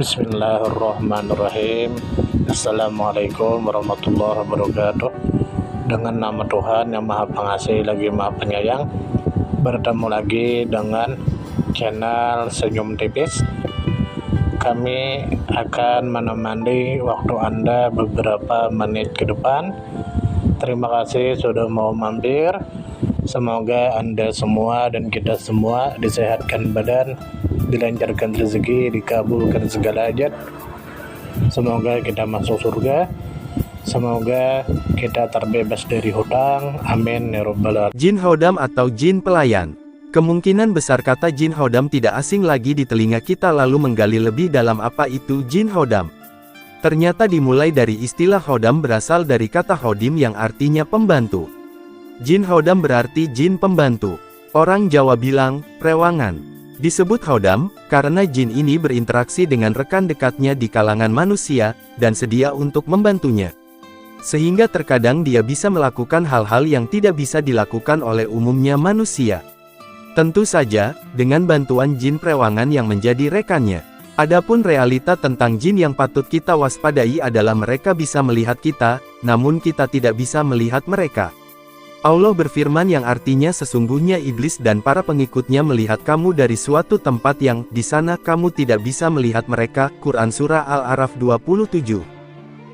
Bismillahirrahmanirrahim. Assalamualaikum warahmatullahi wabarakatuh. Dengan nama Tuhan yang Maha Pengasih lagi Maha Penyayang, bertemu lagi dengan channel Senyum Tipis. Kami akan menemani waktu Anda beberapa menit ke depan. Terima kasih sudah mau mampir. Semoga Anda semua dan kita semua disehatkan badan, dilancarkan rezeki, dikabulkan segala hajat. Semoga kita masuk surga. Semoga kita terbebas dari hutang. Amin ya rabbal alamin. Jin Hodam atau jin pelayan. Kemungkinan besar kata jin Hodam tidak asing lagi di telinga kita, lalu menggali lebih dalam apa itu jin Hodam. Ternyata dimulai dari istilah Hodam berasal dari kata Hodim yang artinya pembantu. Jin Hodam berarti jin pembantu. Orang Jawa bilang, rewangan. Disebut Hodam, karena jin ini berinteraksi dengan rekan dekatnya di kalangan manusia, dan sedia untuk membantunya. Sehingga terkadang dia bisa melakukan hal-hal yang tidak bisa dilakukan oleh umumnya manusia. Tentu saja, dengan bantuan jin perewangan yang menjadi rekannya. Adapun realita tentang jin yang patut kita waspadai adalah mereka bisa melihat kita, namun kita tidak bisa melihat mereka. Allah berfirman yang artinya sesungguhnya iblis dan para pengikutnya melihat kamu dari suatu tempat yang di sana kamu tidak bisa melihat mereka. Quran Surah Al-A'raf 27.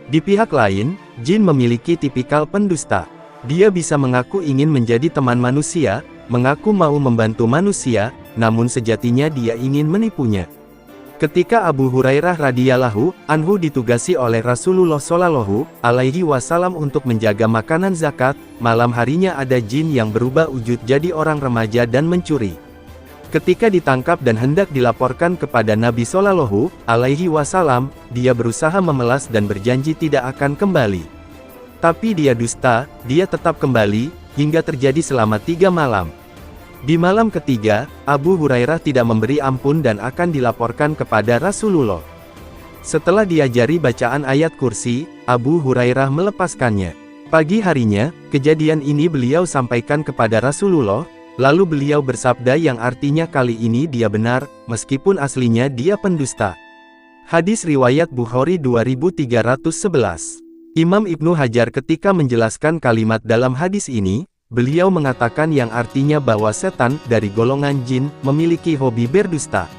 Di pihak lain, jin memiliki tipikal pendusta. Dia bisa mengaku ingin menjadi teman manusia, mengaku mau membantu manusia, namun sejatinya dia ingin menipunya. Ketika Abu Hurairah radhiyallahu anhu ditugasi oleh Rasulullah shallallahu alaihi wasallam untuk menjaga makanan zakat, malam harinya ada jin yang berubah wujud jadi orang remaja dan mencuri. Ketika ditangkap dan hendak dilaporkan kepada Nabi shallallahu alaihi wasallam, dia berusaha memelas dan berjanji tidak akan kembali. Tapi dia dusta, dia tetap kembali, hingga terjadi selama 3 malam. Di malam ketiga, Abu Hurairah tidak memberi ampun dan akan dilaporkan kepada Rasulullah. Setelah diajari bacaan ayat kursi, Abu Hurairah melepaskannya. Pagi harinya, kejadian ini beliau sampaikan kepada Rasulullah, lalu beliau bersabda yang artinya kali ini dia benar, meskipun aslinya dia pendusta. Hadis riwayat Bukhari 2311. Imam Ibnu Hajar ketika menjelaskan kalimat dalam hadis ini, beliau mengatakan yang artinya bahwa setan dari golongan jin memiliki hobi berdusta.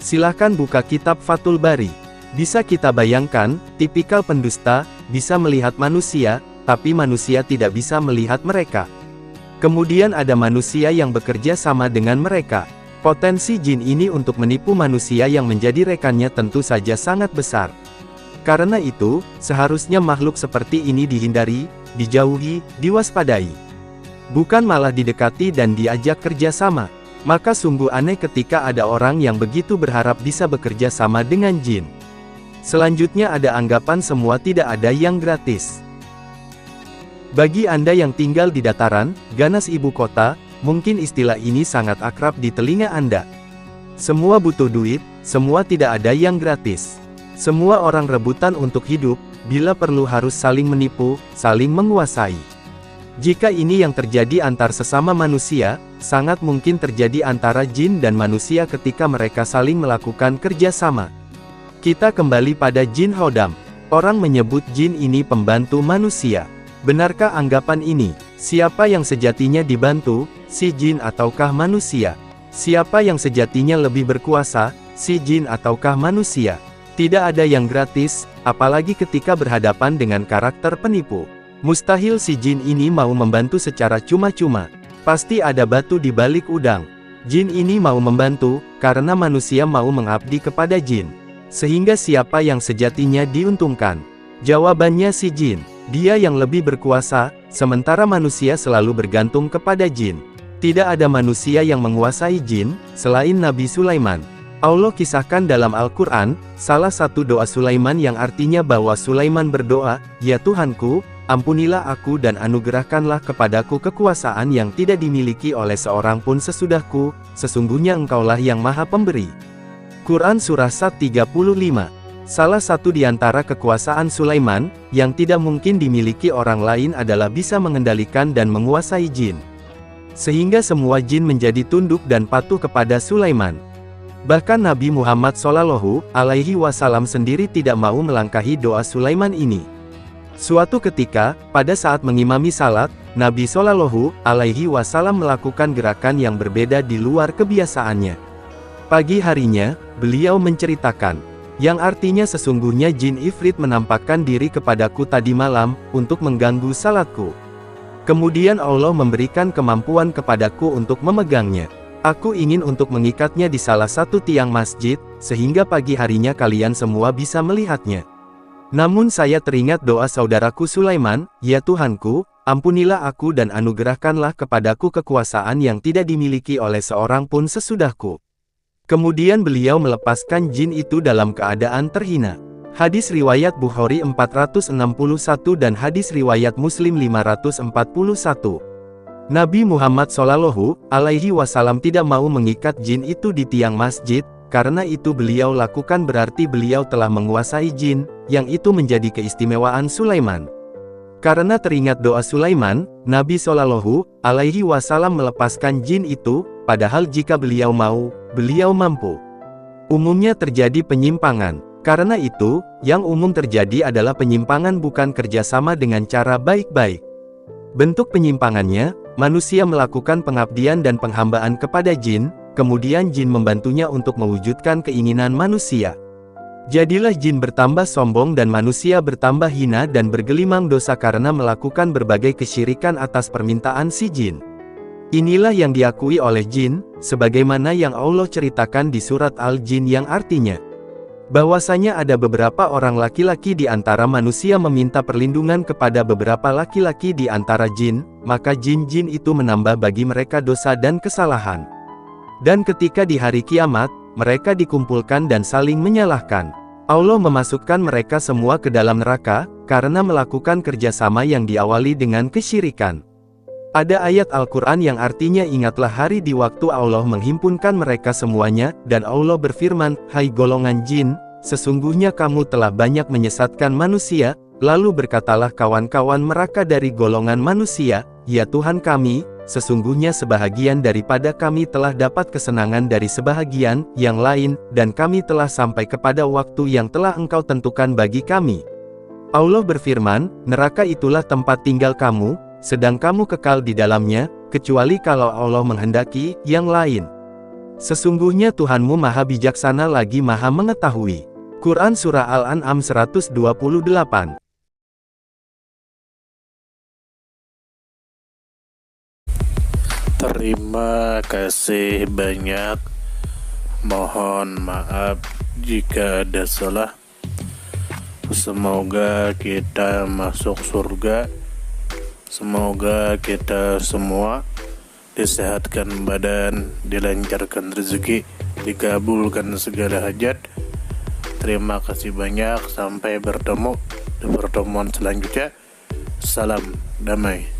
Silahkan buka kitab Fathul Bari. Bisa kita bayangkan, tipikal pendusta bisa melihat manusia, tapi manusia tidak bisa melihat mereka. Kemudian ada manusia yang bekerja sama dengan mereka. Potensi jin ini untuk menipu manusia yang menjadi rekannya tentu saja sangat besar. Karena itu, seharusnya makhluk seperti ini dihindari, dijauhi, diwaspadai. Bukan malah didekati dan diajak kerja sama. Maka sungguh aneh ketika ada orang yang begitu berharap bisa bekerja sama dengan jin. Selanjutnya ada anggapan semua tidak ada yang gratis. Bagi Anda yang tinggal di dataran, ganas ibu kota, mungkin istilah ini sangat akrab di telinga Anda. Semua butuh duit, semua tidak ada yang gratis. Semua orang rebutan untuk hidup, bila perlu harus saling menipu, saling menguasai. Jika ini yang terjadi antar sesama manusia, sangat mungkin terjadi antara jin dan manusia ketika mereka saling melakukan kerja sama. Kita kembali pada jin Hodam. Orang menyebut jin ini pembantu manusia. Benarkah anggapan ini? Siapa yang sejatinya dibantu, si jin ataukah manusia? Siapa yang sejatinya lebih berkuasa, si jin ataukah manusia? Tidak ada yang gratis, apalagi ketika berhadapan dengan karakter penipu. Mustahil si jin ini mau membantu secara cuma-cuma. Pasti ada batu di balik udang. Jin ini mau membantu, karena manusia mau mengabdi kepada jin. Sehingga siapa yang sejatinya diuntungkan? Jawabannya si jin. Dia yang lebih berkuasa, sementara manusia selalu bergantung kepada jin. Tidak ada manusia yang menguasai jin, selain Nabi Sulaiman. Allah kisahkan dalam Al-Quran, salah satu doa Sulaiman yang artinya bahwa Sulaiman berdoa, "Ya Tuhanku, ampunilah aku dan anugerahkanlah kepadaku kekuasaan yang tidak dimiliki oleh seorang pun sesudahku, sesungguhnya Engkaulah yang Maha Pemberi." Quran Surah Sad 35. Salah satu di antara kekuasaan Sulaiman, yang tidak mungkin dimiliki orang lain adalah bisa mengendalikan dan menguasai jin. Sehingga semua jin menjadi tunduk dan patuh kepada Sulaiman. Bahkan Nabi Muhammad Shallallahu Alaihi Wasallam sendiri tidak mau melangkahi doa Sulaiman ini. Suatu ketika, pada saat mengimami salat, Nabi Shallallahu Alaihi Wasallam melakukan gerakan yang berbeda di luar kebiasaannya. Pagi harinya, beliau menceritakan, yang artinya sesungguhnya jin ifrit menampakkan diri kepadaku tadi malam, untuk mengganggu salatku. Kemudian Allah memberikan kemampuan kepadaku untuk memegangnya. Aku ingin untuk mengikatnya di salah satu tiang masjid, sehingga pagi harinya kalian semua bisa melihatnya. Namun saya teringat doa saudaraku Sulaiman, ya Tuhanku, ampunilah aku dan anugerahkanlah kepadaku kekuasaan yang tidak dimiliki oleh seorang pun sesudahku. Kemudian beliau melepaskan jin itu dalam keadaan terhina. Hadis riwayat Bukhari 461 dan hadis riwayat Muslim 541. Nabi Muhammad Shallallahu Alaihi Wasallam tidak mau mengikat jin itu di tiang masjid, karena itu beliau lakukan berarti beliau telah menguasai jin, yang itu menjadi keistimewaan Sulaiman. Karena teringat doa Sulaiman, Nabi Shallallahu Alaihi Wasallam melepaskan jin itu, padahal jika beliau mau, beliau mampu. Umumnya terjadi penyimpangan. Karena itu, yang umum terjadi adalah penyimpangan bukan kerjasama dengan cara baik-baik. Bentuk penyimpangannya, manusia melakukan pengabdian dan penghambaan kepada jin, kemudian jin membantunya untuk mewujudkan keinginan manusia. Jadilah jin bertambah sombong dan manusia bertambah hina dan bergelimang dosa karena melakukan berbagai kesyirikan atas permintaan si jin. Inilah yang diakui oleh jin, sebagaimana yang Allah ceritakan di surat Al-Jin yang artinya, bahwasanya ada beberapa orang laki-laki di antara manusia meminta perlindungan kepada beberapa laki-laki di antara jin, maka jin-jin itu menambah bagi mereka dosa dan kesalahan. Dan ketika di hari kiamat, mereka dikumpulkan dan saling menyalahkan. Allah memasukkan mereka semua ke dalam neraka, karena melakukan kerjasama yang diawali dengan kesyirikan. Ada ayat Al-Quran yang artinya ingatlah hari di waktu Allah menghimpunkan mereka semuanya, dan Allah berfirman, hai golongan jin, sesungguhnya kamu telah banyak menyesatkan manusia, lalu berkatalah kawan-kawan mereka dari golongan manusia, ya Tuhan kami, sesungguhnya sebahagian daripada kami telah dapat kesenangan dari sebahagian yang lain, dan kami telah sampai kepada waktu yang telah Engkau tentukan bagi kami. Allah berfirman, neraka itulah tempat tinggal kamu, sedang kamu kekal di dalamnya, kecuali kalau Allah menghendaki yang lain. Sesungguhnya Tuhanmu maha bijaksana lagi maha mengetahui. Quran Surah Al-An'am 128. Terima kasih banyak. Mohon maaf jika ada salah. Semoga kita masuk surga. Semoga kita semua disehatkan badan, dilancarkan rezeki, dikabulkan segala hajat. Terima kasih banyak. Sampai bertemu di pertemuan selanjutnya. Salam damai.